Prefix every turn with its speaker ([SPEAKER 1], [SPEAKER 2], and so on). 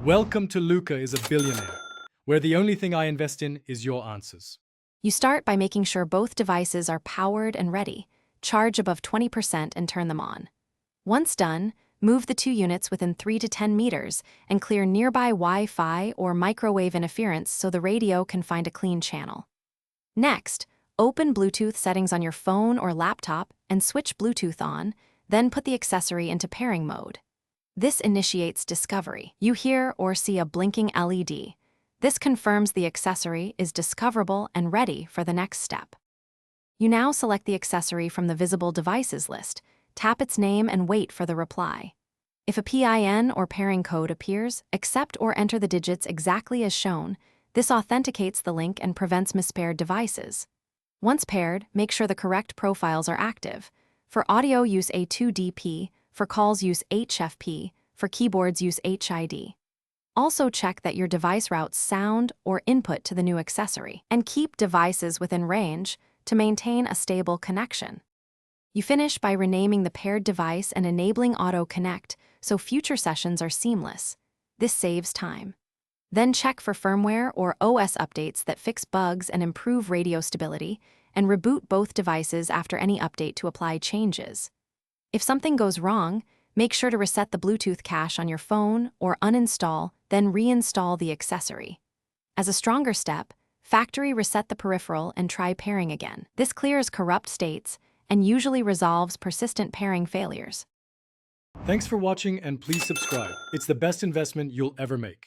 [SPEAKER 1] Welcome to Luca is a Billionaire, where the only thing I invest in is your answers.
[SPEAKER 2] You start by making sure both devices are powered and ready. Charge above 20% and turn them on. Once done, move the two units within 3 to 10 meters and clear nearby Wi-Fi or microwave interference so the radio can find a clean channel. Next, open Bluetooth settings on your phone or laptop and switch Bluetooth on, then put the accessory into pairing mode. This initiates discovery. You hear or see a blinking LED. This confirms the accessory is discoverable and ready for the next step. You now select the accessory from the visible devices list, tap its name and wait for the reply. If a PIN or pairing code appears, accept or enter the digits exactly as shown. This authenticates the link and prevents mispaired devices. Once paired, make sure the correct profiles are active. For audio, use A2DP. For calls, use HFP. For keyboards, use HID. Also check that your device routes sound or input to the new accessory, and keep devices within range to maintain a stable connection. You finish by renaming the paired device and enabling Auto Connect so future sessions are seamless. This saves time. Then check for firmware or OS updates that fix bugs and improve radio stability, and reboot both devices after any update to apply changes. If something goes wrong, make sure to reset the Bluetooth cache on your phone or uninstall, then reinstall the accessory. As a stronger step, factory reset the peripheral and try pairing again. This clears corrupt states and usually resolves persistent pairing failures.
[SPEAKER 1] Thanks for watching and please subscribe. It's the best investment you'll ever make.